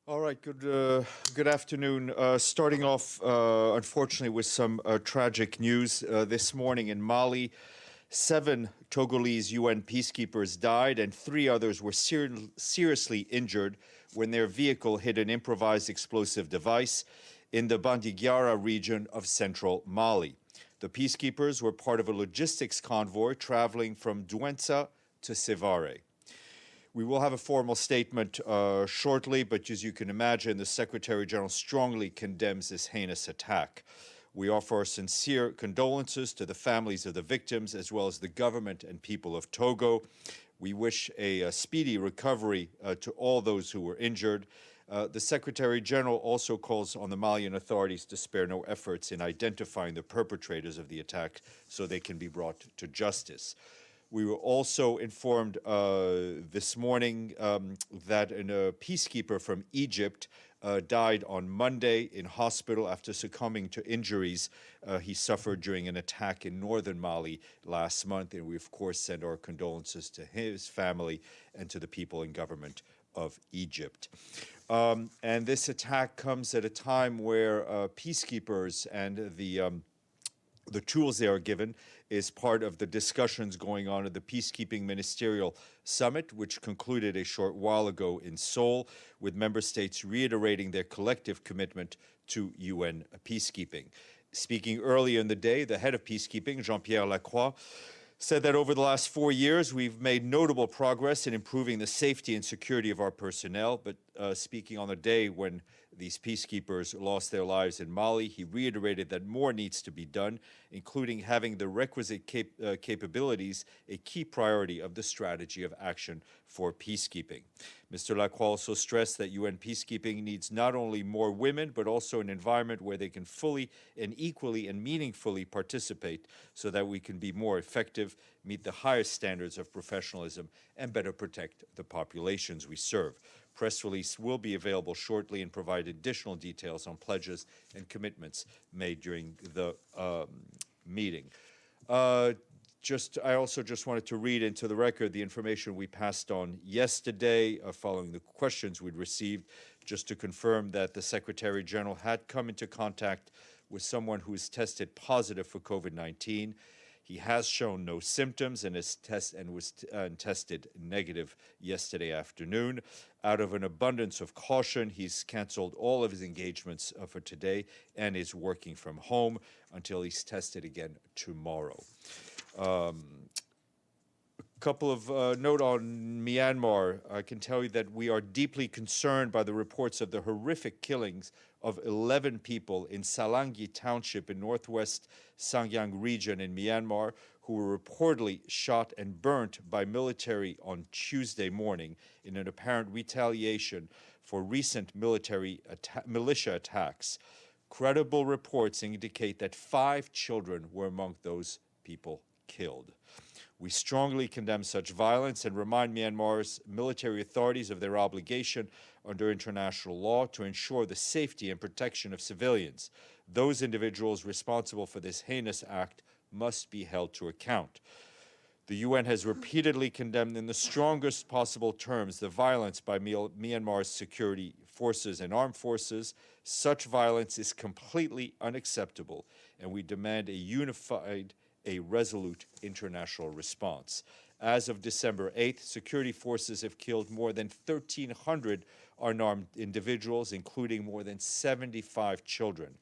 All right, good afternoon. Starting off, unfortunately, with some tragic news. This morning in Mali, 7 Togolese UN peacekeepers died and 3 others were seriously injured when their vehicle hit an improvised explosive device in the Bandiagara region of central Mali. The peacekeepers were part of a logistics convoy traveling from Douentza to Sevare. We will have a formal statement shortly, but as you can imagine, the Secretary General strongly condemns this heinous attack. We offer our sincere condolences to the families of the victims, as well as the government and people of Togo. We wish a speedy recovery to all those who were injured. The Secretary General also calls on the Malian authorities to spare no efforts in identifying the perpetrators of the attack so they can be brought to justice. We were also informed this morning that a peacekeeper from Egypt died on Monday in hospital after succumbing to injuries he suffered during an attack in northern Mali last month. And we, of course, send our condolences to his family and to the people and government of Egypt. And this attack comes at a time where peacekeepers and the tools they are given is part of the discussions going on at the Peacekeeping Ministerial Summit, which concluded a short while ago in Seoul, with member states reiterating their collective commitment to UN peacekeeping. Speaking earlier in the day, the head of peacekeeping, Jean-Pierre Lacroix, said that over the last 4 years, we've made notable progress in improving the safety and security of our personnel. But speaking on the day when these peacekeepers lost their lives in Mali, he reiterated that more needs to be done, including having the requisite capabilities, a key priority of the strategy of action for peacekeeping. Mr. Lacroix also stressed that UN peacekeeping needs not only more women, but also an environment where they can fully and equally and meaningfully participate so that we can be more effective, meet the highest standards of professionalism, and better protect the populations we serve. Press release will be available shortly and provide additional details on pledges and commitments made during the meeting. I also just wanted to read into the record the information we passed on yesterday following the questions we'd received, just to confirm that the Secretary General had come into contact with someone who is tested positive for COVID-19. He has shown no symptoms and was tested negative yesterday afternoon. Out of an abundance of caution, he's canceled all of his engagements for today and is working from home until he's tested again tomorrow. Couple of note on Myanmar. I can tell you that we are deeply concerned by the reports of the horrific killings of 11 people in Salangi Township in northwest Sangyang region in Myanmar, who were reportedly shot and burnt by military on Tuesday morning in an apparent retaliation for recent militia attacks. Credible reports indicate that 5 children were among those people killed. We strongly condemn such violence and remind Myanmar's military authorities of their obligation under international law to ensure the safety and protection of civilians. Those individuals responsible for this heinous act must be held to account. The UN has repeatedly condemned in the strongest possible terms the violence by Myanmar's security forces and armed forces. Such violence is completely unacceptable, and we demand a resolute international response. As of December 8th, security forces have killed more than 1,300 unarmed individuals, including more than 75 children,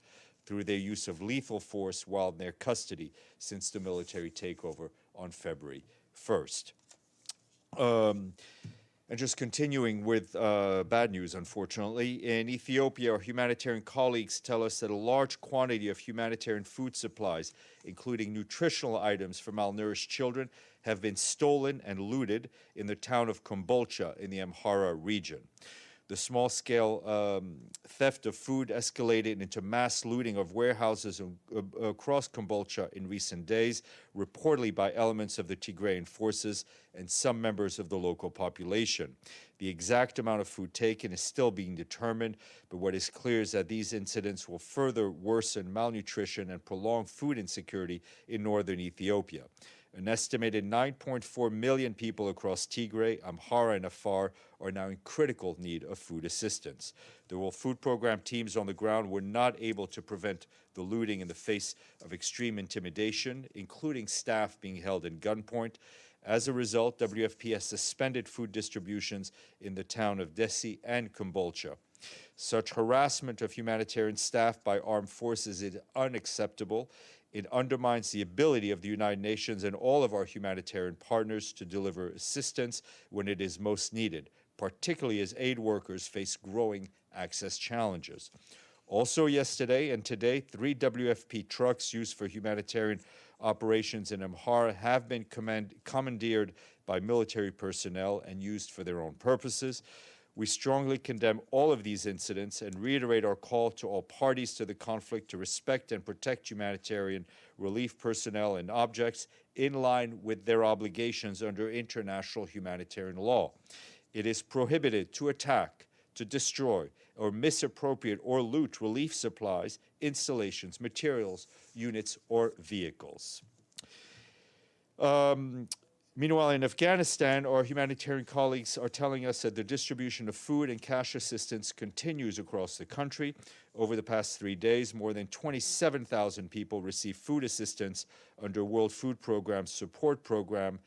through their use of lethal force while in their custody since the military takeover on February 1st. And just continuing with bad news, unfortunately, in Ethiopia, our humanitarian colleagues tell us that a large quantity of humanitarian food supplies, including nutritional items for malnourished children, have been stolen and looted in the town of Kombolcha in the Amhara region. The small-scale theft of food escalated into mass looting of warehouses across Kombolcha in recent days, reportedly by elements of the Tigrayan forces and some members of the local population. The exact amount of food taken is still being determined, but what is clear is that these incidents will further worsen malnutrition and prolong food insecurity in northern Ethiopia. An estimated 9.4 million people across Tigray, Amhara, and Afar are now in critical need of food assistance. The World Food Program teams on the ground were not able to prevent the looting in the face of extreme intimidation, including staff being held at gunpoint. As a result, WFP has suspended food distributions in the town of Desi and Kombolcha. Such harassment of humanitarian staff by armed forces is unacceptable. It undermines the ability of the United Nations and all of our humanitarian partners to deliver assistance when it is most needed, particularly as aid workers face growing access challenges. Also yesterday and today, 3 WFP trucks used for humanitarian operations in Amhara have been commandeered by military personnel and used for their own purposes. We strongly condemn all of these incidents and reiterate our call to all parties to the conflict to respect and protect humanitarian relief personnel and objects in line with their obligations under international humanitarian law. It is prohibited to attack, to destroy, or misappropriate or loot relief supplies, installations, materials, units, or vehicles. Meanwhile, in Afghanistan, our humanitarian colleagues are telling us that the distribution of food and cash assistance continues across the country. Over the past 3 days, more than 27,000 people received food assistance under World Food Program's support program,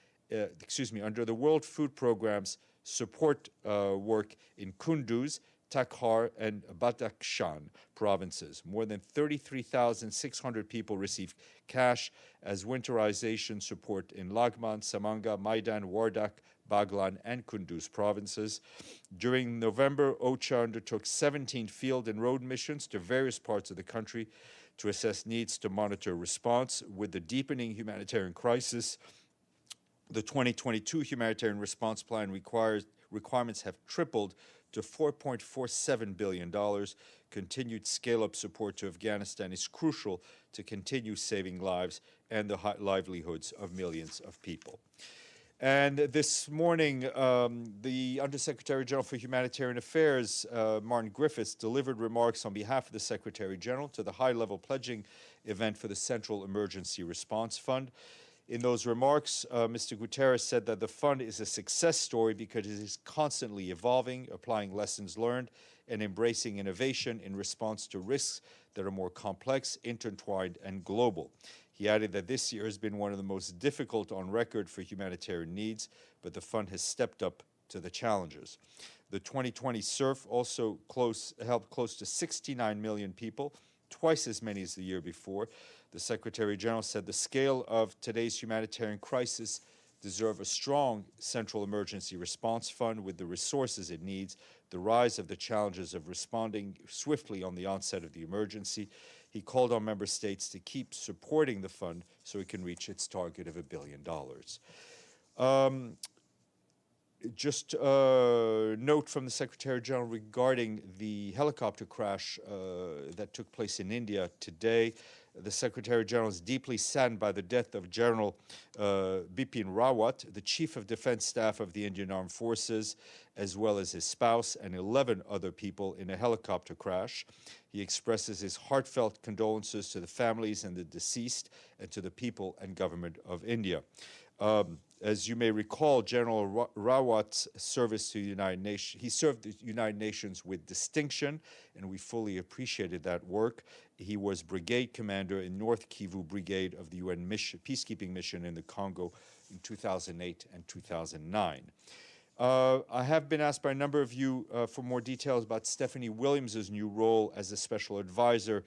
under the World Food Program's support work in Kunduz, Takhar, and Badakhshan provinces. More than 33,600 people received cash as winterization support in Lagman, Samanga, Maidan, Wardak, Baglan, and Kunduz provinces. During November, OCHA undertook 17 field and road missions to various parts of the country to assess needs to monitor response. With the deepening humanitarian crisis, the 2022 humanitarian response plan requirements have tripled to $4.47 billion. Continued scale-up support to Afghanistan is crucial to continue saving lives and the livelihoods of millions of people. And this morning, the Undersecretary General for Humanitarian Affairs, Martin Griffiths, delivered remarks on behalf of the Secretary General to the high-level pledging event for the Central Emergency Response Fund. In those remarks, Mr. Guterres said that the fund is a success story because it is constantly evolving, applying lessons learned, and embracing innovation in response to risks that are more complex, intertwined, and global. He added that this year has been one of the most difficult on record for humanitarian needs, but the fund has stepped up to the challenges. The 2020 SURF also helped close to 69 million people, twice as many as the year before. The Secretary General said the scale of today's humanitarian crisis deserves a strong central emergency response fund with the resources it needs, the rise of the challenges of responding swiftly on the onset of the emergency. He called on member states to keep supporting the fund so it can reach its target of $1 billion. Just a note from the Secretary General regarding the helicopter crash that took place in India today. The Secretary General is deeply saddened by the death of General Bipin Rawat, the Chief of Defense Staff of the Indian Armed Forces, as well as his spouse and 11 other people in a helicopter crash. He expresses his heartfelt condolences to the families and the deceased and to the people and government of India. As you may recall, General Rawat's service to the United Nations, he served the United Nations with distinction, and we fully appreciated that work. He was brigade commander in North Kivu Brigade of the UN peacekeeping mission in the Congo in 2008 and 2009. I have been asked by a number of you for more details about Stephanie Williams's new role as a special advisor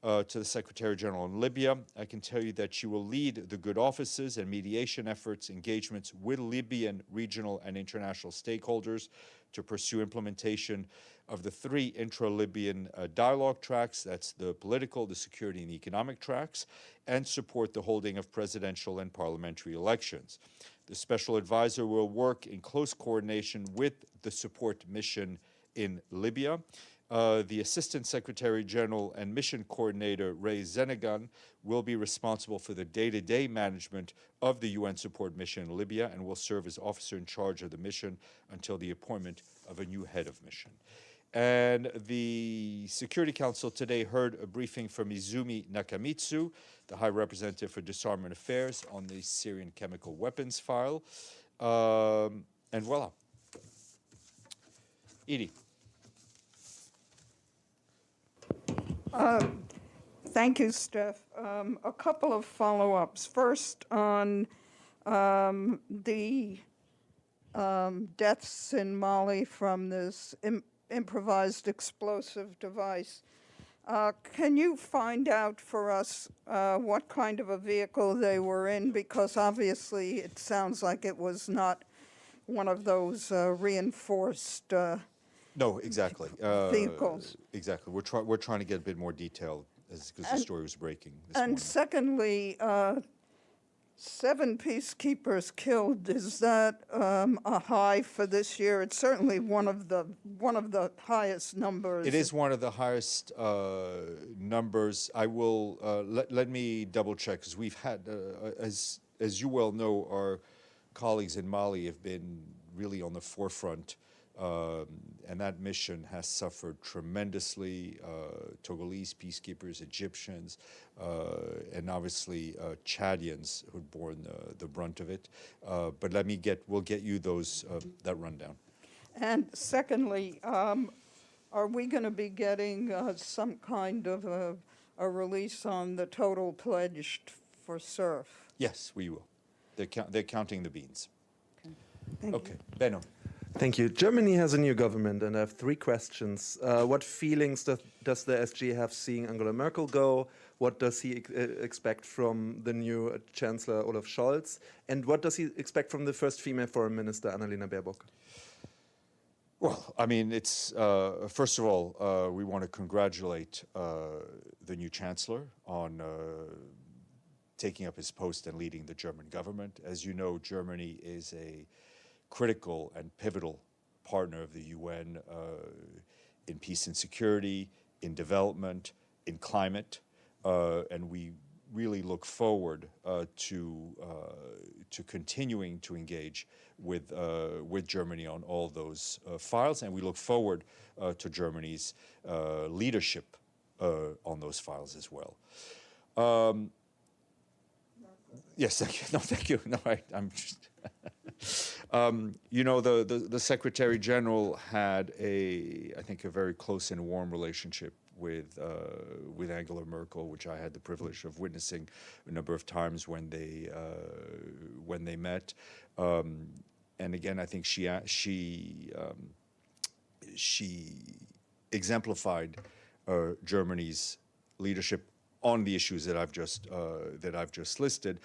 to the Secretary General in Libya. I can tell you that she will lead the good offices and mediation efforts, engagements with Libyan regional and international stakeholders to pursue implementation of the 3 intra-Libyan dialogue tracks, that's the political, the security, and the economic tracks, and support the holding of presidential and parliamentary elections. The special advisor will work in close coordination with the support mission in Libya. The Assistant Secretary General and Mission Coordinator, Ray Zenegan, will be responsible for the day-to-day management of the UN support mission in Libya and will serve as officer in charge of the mission until the appointment of a new head of mission. And the Security Council today heard a briefing from Izumi Nakamitsu, the High Representative for Disarmament Affairs on the Syrian chemical weapons file. And voila. Edie. Thank you, Steph. A couple of follow-ups. First, on the deaths in Mali from this improvised explosive device. Can you find out for us what kind of a vehicle they were in? Because obviously it sounds like it was not one of those reinforced No, exactly. vehicles. Exactly. We're trying to get a bit more detail because the story was breaking this morning. And secondly, 7 peacekeepers killed. Is that a high for this year? It's certainly one of the highest numbers. It is one of the highest numbers. I will let me double check, because we've had, as you well know, our colleagues in Mali have been really on the forefront, and that mission has suffered tremendously. Togolese peacekeepers, Egyptians, and obviously Chadians who'd borne the brunt of it. But we'll get you those that rundown. And secondly, are we going to be getting some kind of a release on the total pledged for SURF? Yes, we will. They're counting the beans. Thank you. Benno. Thank you. Germany has a new government, and I have 3 questions. What feelings does the SG have seeing Angela Merkel go? What does he expect from the new Chancellor Olaf Scholz? And what does he expect from the first female foreign minister, Annalena Baerbock? Well, I mean, it's first of all, we want to congratulate the new Chancellor on taking up his post and leading the German government. As you know, Germany is a critical and pivotal partner of the UN in peace and security, in development, in climate, and we really look forward to continuing to engage with Germany on all those files, and we look forward to Germany's leadership on those files as well. Yes, thank you. No, thank you. No, I'm just. You know, the Secretary General had I think a very close and warm relationship with Angela Merkel, which I had the privilege of witnessing a number of times when they met. And again, I think she exemplified Germany's leadership on the issues that I've just listed,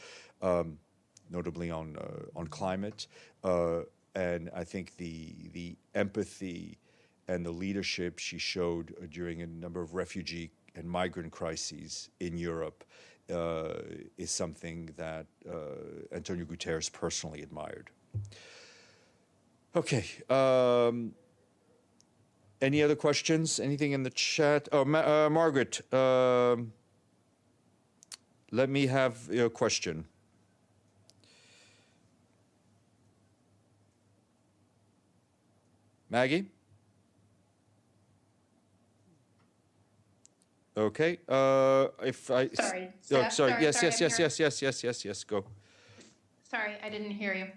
notably on climate, and I think the empathy and the leadership she showed during a number of refugee and migrant crises in Europe is something that Antonio Guterres personally admired. Okay. Any other questions? Anything in the chat? Oh, Margaret. Let me have your question. Maggie? Okay. If I... Sorry. Oh, Steph, sorry. Yes. Go. Sorry, I didn't hear you.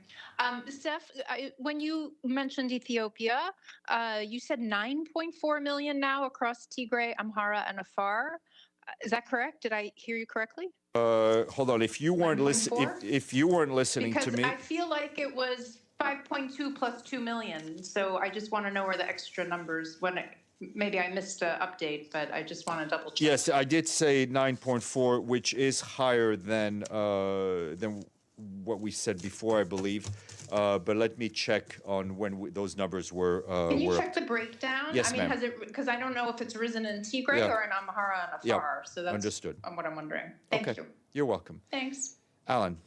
Steph, when you mentioned Ethiopia, you said 9.4 million now across Tigray, Amhara, and Afar. Is that correct? Did I hear you correctly? Hold on. If you weren't listening, if you weren't listening to me, because I feel like it was 5.2 plus 2 million. So I just want to know where the extra numbers. Maybe I missed an update, but I just want to double check. Yes, I did say 9.4, which is higher than what we said before, I believe. But let me check on when those numbers were. Can you check the breakdown? Yes, I mean, ma'am. has it? Because I don't know if it's risen in Tigray or in Amhara and Afar. So that's understood. What I'm wondering. Thank you. You're welcome. Thanks. Alan.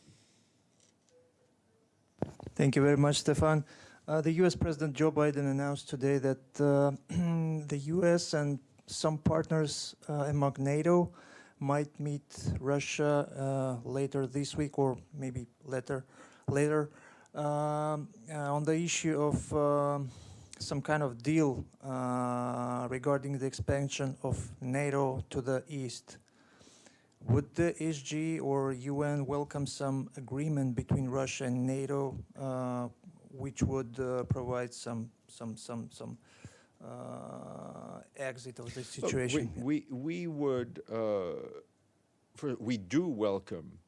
Thank you very much, Stefan. The U.S. President Joe Biden announced today that the U.S. and some partners among NATO might meet Russia later this week or maybe later on the issue of some kind of deal regarding the expansion of NATO to the east. Would the SG or UN welcome some agreement between Russia and NATO, which would provide some exit of the situation? We would we do welcome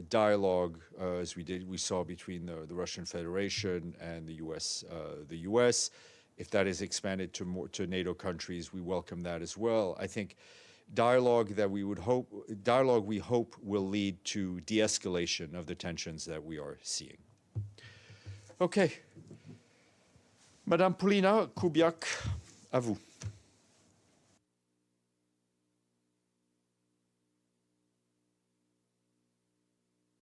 dialogue as we saw between the Russian Federation and the U.S. If that is expanded to NATO countries, we welcome that as well. I think dialogue we hope will lead to de-escalation of the tensions that we are seeing. Okay. Madame Paulina Kubiak, à vous.